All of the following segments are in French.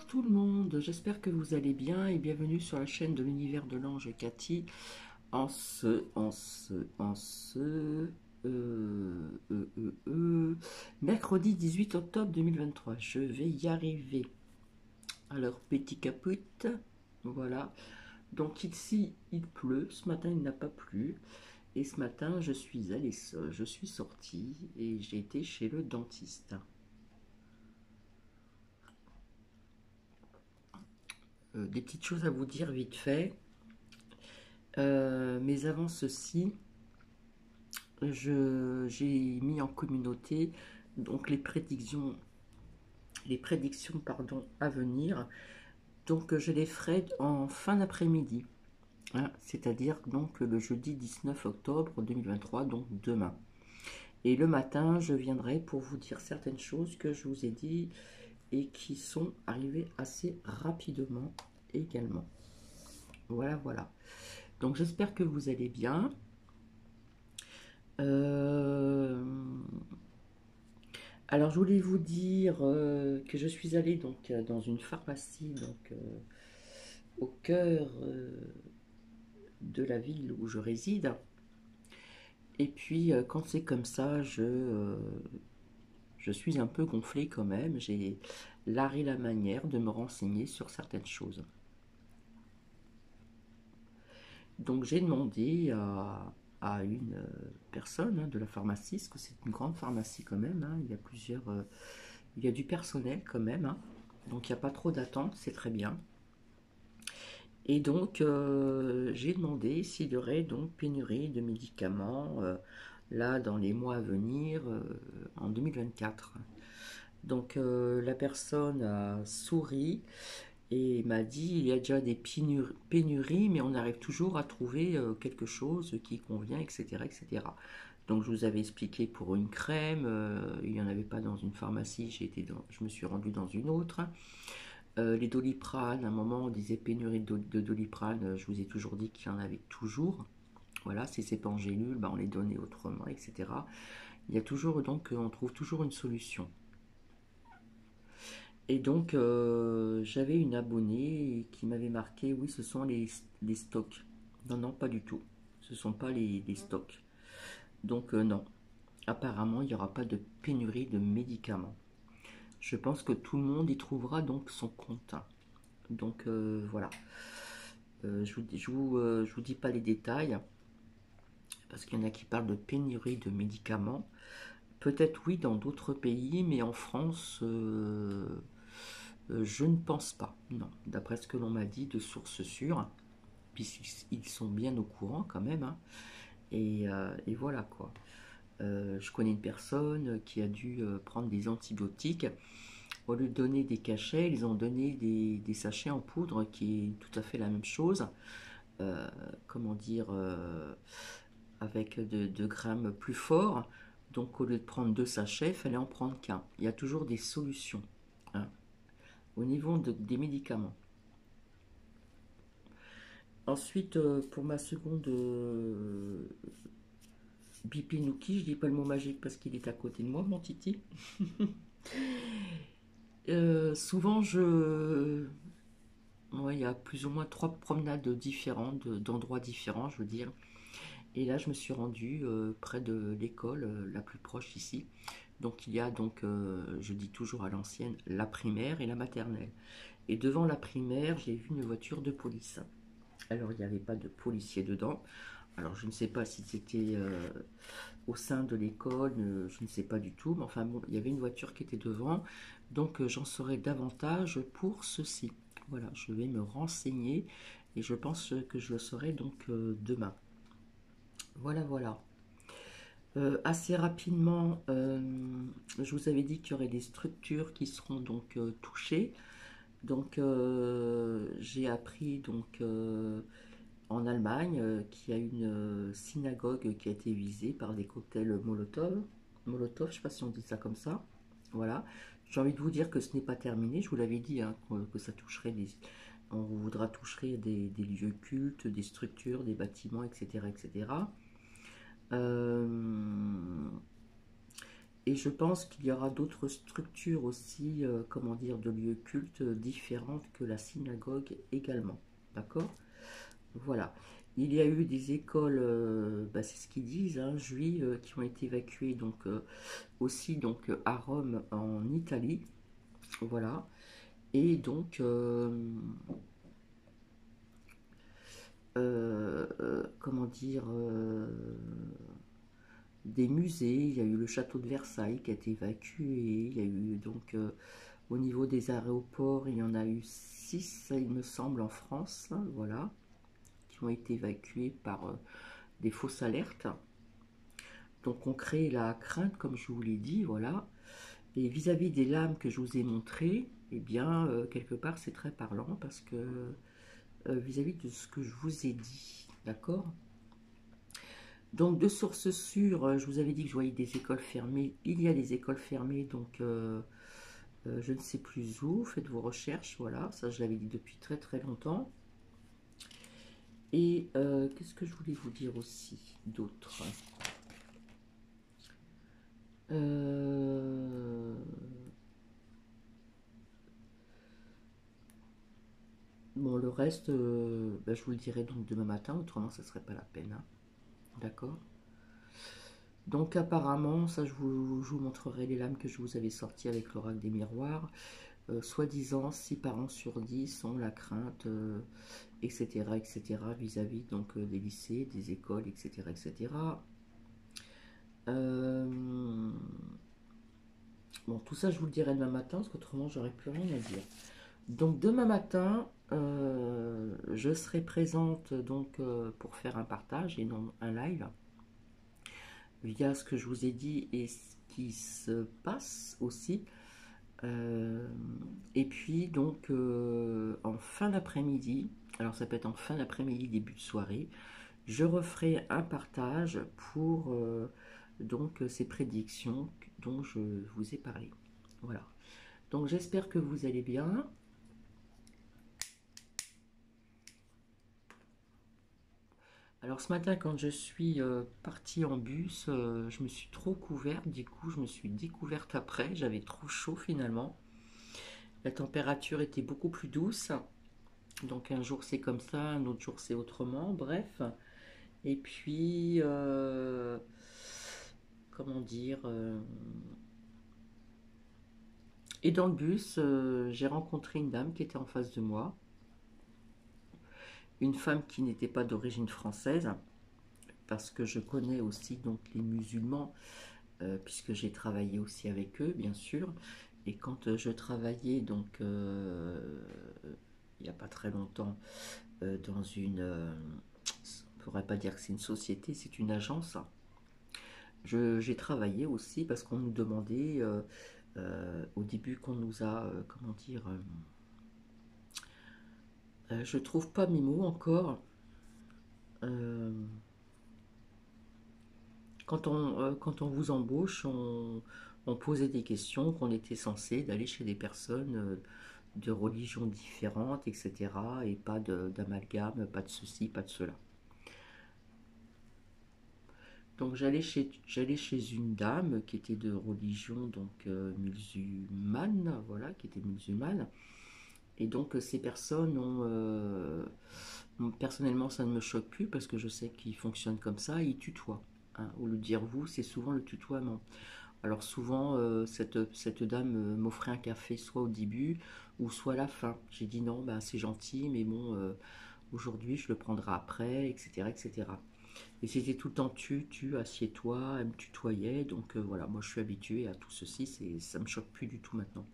tout le monde, j'espère que vous allez bien et bienvenue sur la chaîne de l'univers de l'ange Cathy en ce mercredi 18 octobre 2023. Je vais y arriver. Alors, petit caput, voilà. Donc ici, il pleut. Ce matin, il n'a pas plu. Et ce matin, je suis sortie et j'ai été chez le dentiste. Des petites choses à vous dire vite fait. Mais avant ceci, j'ai mis en communauté donc les prédictions pardon, à venir. Donc je les ferai en fin d'après-midi, hein, c'est-à-dire donc le jeudi 19 octobre 2023, donc demain. Et le matin, je viendrai pour vous dire certaines choses que je vous ai dit et qui sont arrivées assez rapidement également. Voilà, voilà. Donc j'espère que vous allez bien. Euh, Alors, je voulais vous dire que je suis allée donc dans une pharmacie donc au cœur de la ville où je réside. Et puis, quand c'est comme ça, je suis un peu gonflée quand même. J'ai l'art et la manière de me renseigner sur certaines choses. Donc, j'ai demandé à une personne hein, de la pharmacie, parce que c'est une grande pharmacie quand même. Hein, il y a du personnel quand même. Hein, donc, il n'y a pas trop d'attente, c'est très bien. Et donc, j'ai demandé s'il y aurait donc pénurie de médicaments là dans les mois à venir en 2024. Donc, la personne a souri et m'a dit il y a déjà des pénuries, mais on arrive toujours à trouver quelque chose qui convient, etc., etc. Donc, je vous avais expliqué pour une crème, il n'y en avait pas dans une pharmacie, je me suis rendue dans une autre. Les Doliprane, à un moment on disait pénurie de Doliprane, je vous ai toujours dit qu'il y en avait toujours. Voilà, si c'est pas en gélule, bah, on les donnait autrement, etc. Il y a toujours donc, on trouve toujours une solution. Et donc j'avais une abonnée qui m'avait marqué, oui, ce sont les stocks. Non, non, pas du tout. Ce ne sont pas les stocks. Donc non, apparemment il n'y aura pas de pénurie de médicaments. Je pense que tout le monde y trouvera donc son compte. Donc voilà. Je vous dis pas les détails, parce qu'il y en a qui parlent de pénurie de médicaments. Peut-être oui dans d'autres pays, mais en France, je ne pense pas. Non, d'après ce que l'on m'a dit de sources sûres, puisqu'ils sont bien au courant quand même. Hein, et voilà quoi. Je connais une personne qui a dû prendre des antibiotiques. Au lieu de donner des cachets, ils ont donné des sachets en poudre, qui est tout à fait la même chose. euh, comment dire, avec de grammes plus forts. Donc au lieu de prendre deux sachets, il fallait en prendre qu'un. Il y a toujours des solutions hein, au niveau des médicaments. Ensuite, pour ma seconde Bipinouki, je dis pas le mot magique parce qu'il est à côté de moi, mon titi. Souvent, ouais, il y a plus ou moins trois promenades différentes, d'endroits différents, je veux dire. Et là, je me suis rendue près de l'école la plus proche ici. Donc il y a donc, je dis toujours à l'ancienne, la primaire et la maternelle. Et devant la primaire, j'ai vu une voiture de police. Alors il n'y avait pas de policier dedans. Alors je ne sais pas si c'était au sein de l'école, je ne sais pas du tout. Mais enfin bon, il y avait une voiture qui était devant. Donc j'en saurai davantage pour ceci. Voilà, je vais me renseigner et je pense que je le saurai donc demain. Voilà, voilà. Assez rapidement, je vous avais dit qu'il y aurait des structures qui seront donc touchées. Donc j'ai appris donc en Allemagne qu'il y a une synagogue qui a été visée par des cocktails Molotov. Molotov, je ne sais pas si on dit ça comme ça. Voilà. J'ai envie de vous dire que ce n'est pas terminé. Je vous l'avais dit hein, que ça toucherait on voudra toucher des lieux cultes, des structures, des bâtiments, etc., etc. Euh, Et je pense qu'il y aura d'autres structures aussi, comment dire, de lieux cultes différentes que la synagogue également. D'accord? Voilà. Il y a eu des écoles, bah, c'est ce qu'ils disent, hein, juives, qui ont été évacuées donc, aussi donc, à Rome, en Italie. Voilà. Et donc, comment dire, des musées. Il y a eu le château de Versailles qui a été évacué. Il y a eu donc, au niveau des aéroports, il y en a eu 6, il me semble, en France. Voilà. Qui ont été évacués par des fausses alertes. Donc on crée la crainte, comme je vous l'ai dit, voilà. Et vis-à-vis des lames que je vous ai montrées, eh bien, quelque part, c'est très parlant parce que vis-à-vis de ce que je vous ai dit, d'accord? Donc, de sources sûres, je vous avais dit que je voyais des écoles fermées. Il y a des écoles fermées, donc je ne sais plus où. Faites vos recherches, voilà. Ça, je l'avais dit depuis très très longtemps. Et qu'est-ce que je voulais vous dire aussi d'autre? Euh, Bon, le reste, bah, je vous le dirai donc demain matin, autrement ça serait pas la peine, hein. D'accord? Donc apparemment, ça je vous montrerai les lames que je vous avais sorties avec l'oracle des miroirs. Soi-disant, 6 parents sur 10 ont la crainte, etc., etc., vis-à-vis donc des lycées, des écoles, etc., etc. Euh, bon, tout ça je vous le dirai demain matin, parce qu'autrement j'aurai plus rien à dire. Donc demain matin, je serai présente donc pour faire un partage et non un live via ce que je vous ai dit et ce qui se passe aussi. Euh, et puis donc en fin d'après-midi, alors ça peut être en fin d'après-midi, début de soirée, je referai un partage pour donc ces prédictions dont je vous ai parlé. Voilà. Donc j'espère que vous allez bien. Alors ce matin, quand je suis partie en bus, je me suis trop couverte, du coup je me suis découverte après, j'avais trop chaud finalement. La température était beaucoup plus douce, donc un jour c'est comme ça, un autre jour c'est autrement, bref. Et puis, comment dire, et dans le bus, j'ai rencontré une dame qui était en face de moi, une femme qui n'était pas d'origine française, parce que je connais aussi donc les musulmans puisque j'ai travaillé aussi avec eux, bien sûr. Et quand je travaillais, donc, il n'y a pas très longtemps, dans une... on ne pourrait pas dire que c'est une société, c'est une agence. J'ai travaillé aussi parce qu'on nous demandait, au début qu'on nous a, comment dire, je trouve pas mes mots encore. Euh, quand on vous embauche, on posait des questions qu'on était censé d'aller chez des personnes de religions différentes, etc. Et pas d'amalgame, pas de ceci, pas de cela. Donc j'allais chez une dame qui était de religion donc musulmane, voilà, qui était musulmane. Et donc ces personnes personnellement ça ne me choque plus parce que je sais qu'ils fonctionnent comme ça, ils tutoient, hein. Au lieu de dire vous, c'est souvent le tutoiement. Alors souvent, cette dame m'offrait un café soit au début ou soit à la fin. J'ai dit non, ben, c'est gentil, mais bon, aujourd'hui je le prendrai après, etc. etc. Et c'était tout le temps assieds-toi, elle me tutoyait, donc voilà, moi je suis habituée à tout ceci, ça me choque plus du tout maintenant.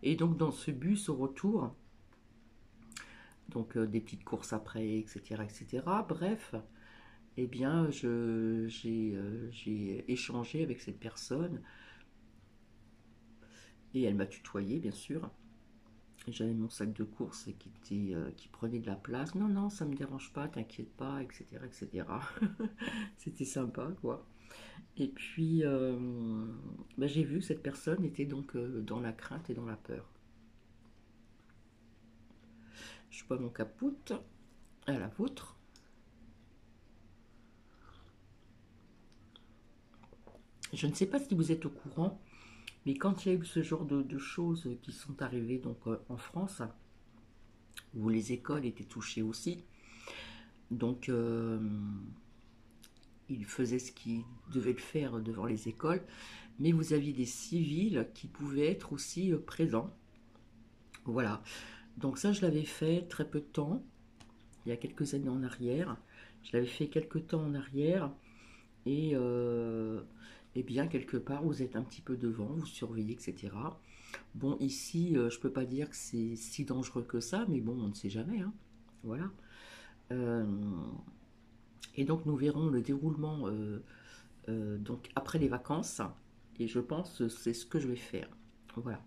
Et donc dans ce bus au retour, donc des petites courses après, etc. etc. Bref, eh bien j'ai échangé avec cette personne et elle m'a tutoyé bien sûr. J'avais mon sac de courses qui prenait de la place. Non, non, ça me dérange pas, t'inquiète pas, etc., etc. C'était sympa, quoi. Et puis, bah, j'ai vu que cette personne était donc dans la crainte et dans la peur. Je bois mon capout à la vôtre. Je ne sais pas si vous êtes au courant, mais quand il y a eu ce genre de choses qui sont arrivées donc en France, où les écoles étaient touchées aussi, donc ils faisaient ce qu'ils devaient le faire devant les écoles, mais vous aviez des civils qui pouvaient être aussi présents. Voilà. Donc ça, je l'avais fait très peu de temps, il y a quelques années en arrière. Je l'avais fait quelques temps en arrière et bien quelque part vous êtes un petit peu devant, vous surveillez, etc. Bon, ici, je peux pas dire que c'est si dangereux que ça, mais bon, on ne sait jamais, hein. Voilà. Euh, et donc nous verrons le déroulement donc après les vacances, et je pense que c'est ce que je vais faire. Voilà.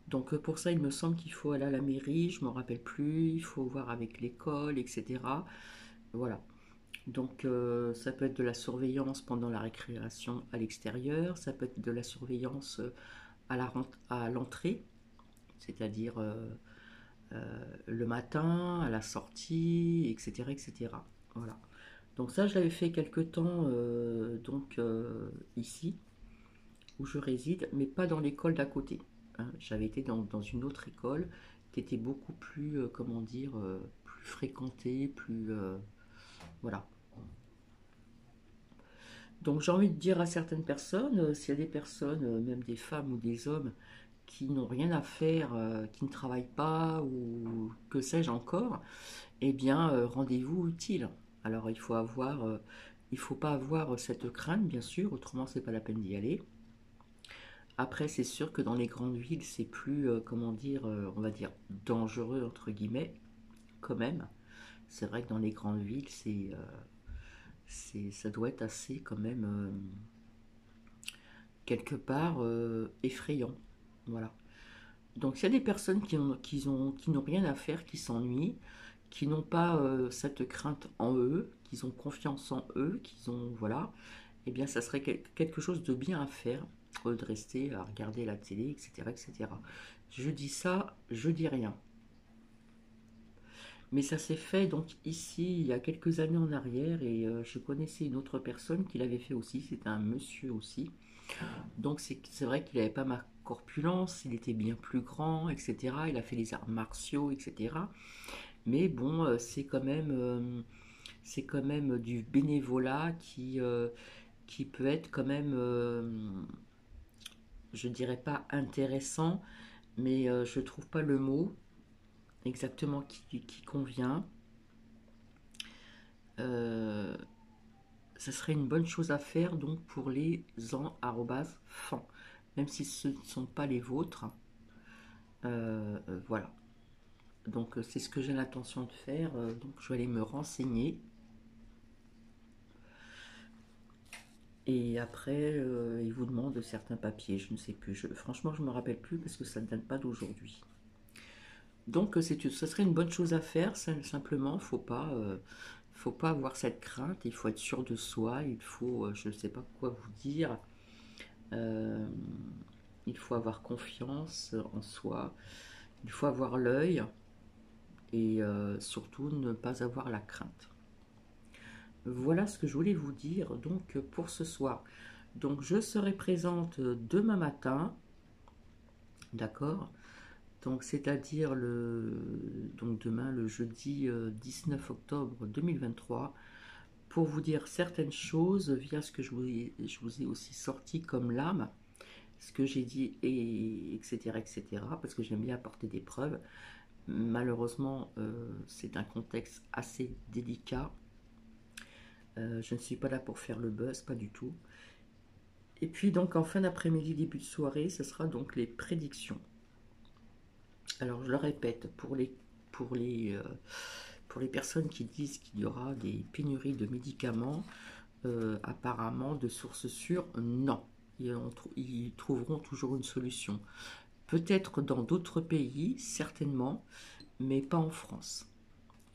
Donc pour ça, il me semble qu'il faut aller à la mairie, je ne me rappelle plus, il faut voir avec l'école, etc. Voilà. Donc ça peut être de la surveillance pendant la récréation à l'extérieur, ça peut être de la surveillance à l'entrée, c'est-à-dire le matin, à la sortie, etc. etc. Voilà. Donc ça, je l'avais fait quelque temps ici, où je réside, mais pas dans l'école d'à côté, hein. J'avais été dans une autre école qui était beaucoup plus, comment dire, plus fréquentée, plus... voilà. Donc j'ai envie de dire à certaines personnes, s'il y a des personnes, même des femmes ou des hommes, qui n'ont rien à faire, qui ne travaillent pas ou que sais-je encore, eh bien rendez-vous utile. Alors il faut pas avoir cette crainte bien sûr, autrement c'est pas la peine d'y aller. Après c'est sûr que dans les grandes villes c'est plus, comment dire, on va dire dangereux entre guillemets quand même. C'est vrai que dans les grandes villes ça doit être assez quand même quelque part effrayant. Voilà. Donc il y a des personnes qui n'ont rien à faire, qui s'ennuient, qui n'ont pas cette crainte en eux, qui ont confiance en eux, qui ont voilà, eh bien ça serait quelque chose de bien à faire, de rester à regarder la télé, etc., etc. Je dis ça, je dis rien. Mais ça s'est fait donc ici il y a quelques années en arrière et je connaissais une autre personne qui l'avait fait aussi, c'était un monsieur aussi. Donc c'est vrai qu'il n'avait pas ma corpulence, il était bien plus grand, etc. Il a fait les arts martiaux, etc. Mais bon, c'est quand même du bénévolat qui peut être quand même, je dirais pas intéressant, mais je trouve pas le mot exactement qui convient. Euh, Ça serait une bonne chose à faire donc pour les ans@fan, même si ce ne sont pas les vôtres. Voilà. Donc c'est ce que j'ai l'intention de faire. Donc je vais aller me renseigner. Et après, il vous demande certains papiers. Je ne sais plus. Franchement, je ne me rappelle plus parce que ça ne date pas d'aujourd'hui. Donc ça serait une bonne chose à faire. Simplement, faut pas avoir cette crainte. Il faut être sûr de soi. Il faut, je ne sais pas quoi vous dire. Euh, il faut avoir confiance en soi. Il faut avoir l'œil et surtout ne pas avoir la crainte. Voilà ce que je voulais vous dire donc pour ce soir. Donc je serai présente demain matin, d'accord? Donc c'est-à-dire donc demain le jeudi 19 octobre 2023 pour vous dire certaines choses via ce que je vous ai aussi sorti comme lame, ce que j'ai dit et etc etc parce que j'aime bien apporter des preuves. Malheureusement c'est un contexte assez délicat. Je ne suis pas là pour faire le buzz, pas du tout. Et puis donc en fin d'après-midi, début de soirée, ce sera donc les prédictions. Alors je le répète, pour les personnes qui disent qu'il y aura des pénuries de médicaments, apparemment de sources sûres, non. Ils trouveront toujours une solution. Peut-être dans d'autres pays, certainement, mais pas en France.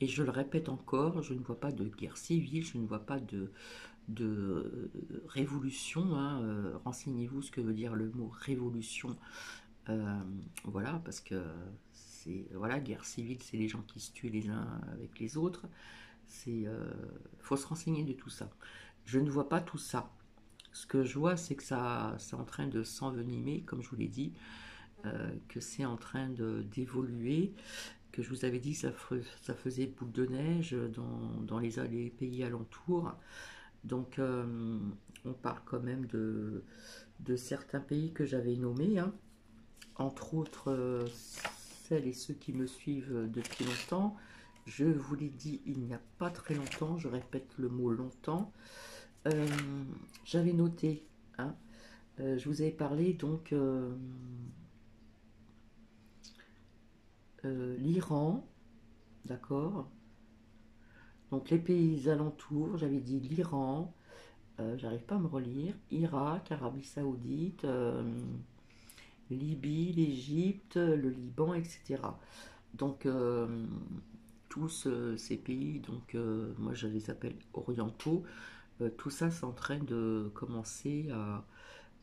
Et je le répète encore, je ne vois pas de guerre civile, je ne vois pas de révolution, hein. Renseignez-vous ce que veut dire le mot révolution. Euh, voilà, parce que c'est voilà, guerre civile, c'est les gens qui se tuent les uns avec les autres. C'est faut se renseigner de tout ça. Je ne vois pas tout ça. Ce que je vois, c'est que ça, c'est en train de s'envenimer, comme je vous l'ai dit, que c'est en train d'évoluer, que je vous avais dit que ça faisait boule de neige dans les pays alentours. Donc, on parle quand même de certains pays que j'avais nommés, hein. Entre autres, celles et ceux qui me suivent depuis longtemps. Je vous l'ai dit il n'y a pas très longtemps, je répète le mot longtemps. Euh, J'avais noté, hein, je vous avais parlé donc l'Iran, d'accord. Donc les pays alentours, j'avais dit l'Iran, j'arrive pas à me relire, Irak, Arabie Saoudite, Libye, l'Égypte, le Liban, etc. Donc tous ces pays, donc moi je les appelle orientaux, tout ça c'est en train de commencer à,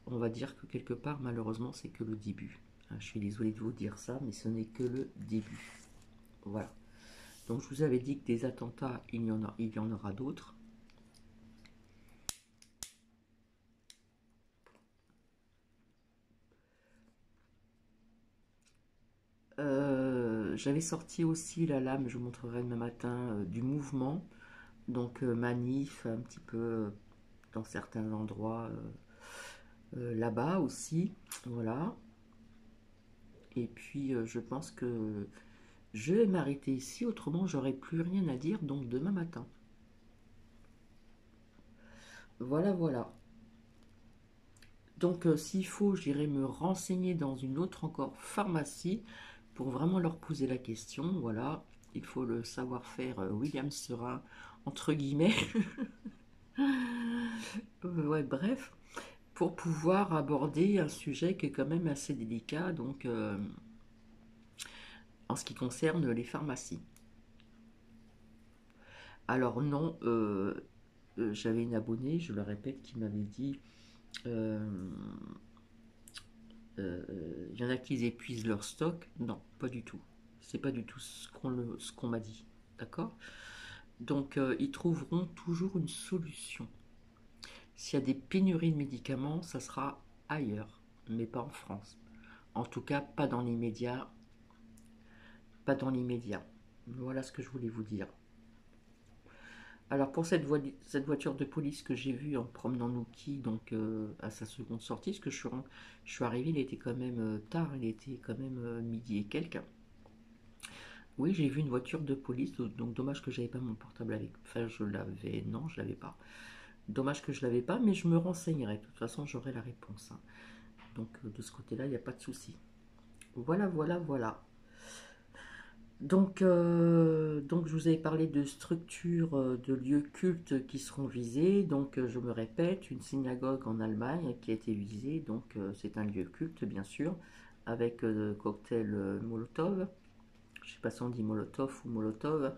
on va dire que quelque part malheureusement c'est que le début. Hein, je suis désolée de vous dire ça, mais ce n'est que le début. Voilà. Donc je vous avais dit que des attentats, il y en aura d'autres. J'avais sorti aussi la lame, je vous montrerai demain matin, du mouvement. Donc manif un petit peu dans certains endroits là-bas aussi. Voilà. Et puis je pense que je vais m'arrêter ici, autrement j'aurai plus rien à dire, donc demain matin. Voilà, voilà. Donc s'il faut, j'irai me renseigner dans une autre encore pharmacie pour vraiment leur poser la question. Voilà, il faut le savoir-faire William Serin, entre guillemets. Ouais, bref, pour pouvoir aborder un sujet qui est quand même assez délicat, donc en ce qui concerne les pharmacies. Alors non, j'avais une abonnée, je le répète, qui m'avait dit euh, il y en a qui épuisent leur stock. Non, pas du tout. C'est pas du tout ce qu'on m'a dit. D'accord. Donc, ils trouveront toujours une solution. S'il y a des pénuries de médicaments, ça sera ailleurs, mais pas en France. En tout cas, pas dans l'immédiat. Pas dans l'immédiat. Voilà ce que je voulais vous dire. Alors pour cette voiture de police que j'ai vue en promenant Nuki, donc à sa seconde sortie, parce que je suis arrivé, il était quand même tard, il était quand même midi et quelques. Oui, j'ai vu une voiture de police, donc dommage que j'avais pas mon portable avec. Enfin, je l'avais, non, je l'avais pas. Dommage que je l'avais pas, mais je me renseignerai. De toute façon, j'aurai la réponse, hein. Donc de ce côté-là, il n'y a pas de souci. Voilà, voilà, voilà. Donc je vous avais parlé de structures, de lieux cultes qui seront visés. Donc, je me répète, une synagogue en Allemagne qui a été visée. Donc, c'est un lieu culte, bien sûr, avec cocktail Molotov. Je ne sais pas si on dit Molotov ou Molotov.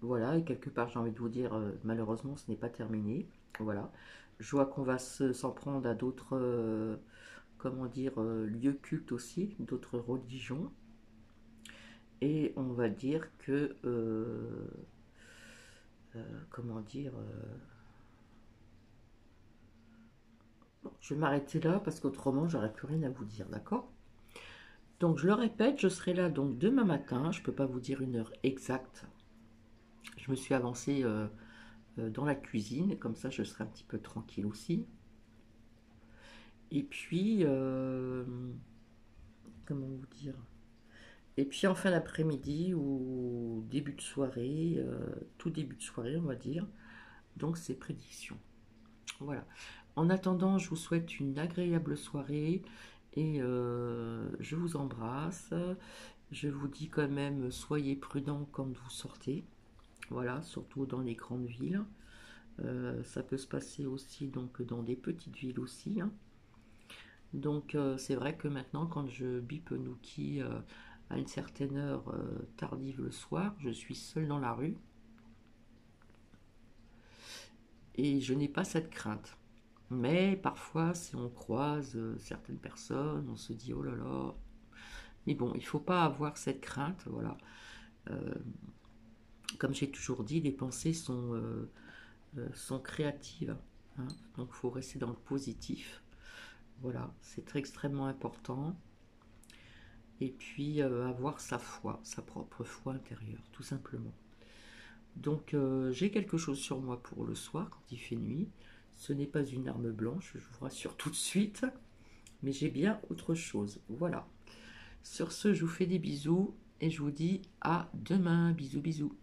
Voilà, et quelque part, j'ai envie de vous dire, malheureusement, ce n'est pas terminé. Voilà. Je vois qu'on va s'en prendre à d'autres, comment dire, lieux cultes aussi, d'autres religions. Et on va dire que, comment dire, bon, je vais m'arrêter là parce qu'autrement j'aurais plus rien à vous dire, d'accord? Donc je le répète, je serai là donc demain matin, je ne peux pas vous dire une heure exacte. Je me suis avancée dans la cuisine, comme ça je serai un petit peu tranquille aussi. Et puis, comment vous dire? Et puis en fin d'après-midi ou début de soirée, tout début de soirée on va dire, donc c'est prédiction. Voilà. En attendant, je vous souhaite une agréable soirée et je vous embrasse. Je vous dis quand même, soyez prudents quand vous sortez. Voilà, surtout dans les grandes villes. Ça peut se passer aussi donc dans des petites villes aussi, hein. Donc c'est vrai que maintenant, quand je bip Nookie à une certaine heure tardive le soir, je suis seule dans la rue et je n'ai pas cette crainte. Mais parfois, si on croise certaines personnes, on se dit oh là là. Mais bon, il ne faut pas avoir cette crainte. Voilà. Euh, Comme j'ai toujours dit, les pensées sont créatives. hein. Donc, il faut rester dans le positif. Voilà, c'est extrêmement important. Et puis, avoir sa foi, sa propre foi intérieure, tout simplement. Donc, j'ai quelque chose sur moi pour le soir, quand il fait nuit. Ce n'est pas une arme blanche, je vous rassure tout de suite. Mais j'ai bien autre chose. Voilà. Sur ce, je vous fais des bisous et je vous dis à demain. Bisous, bisous.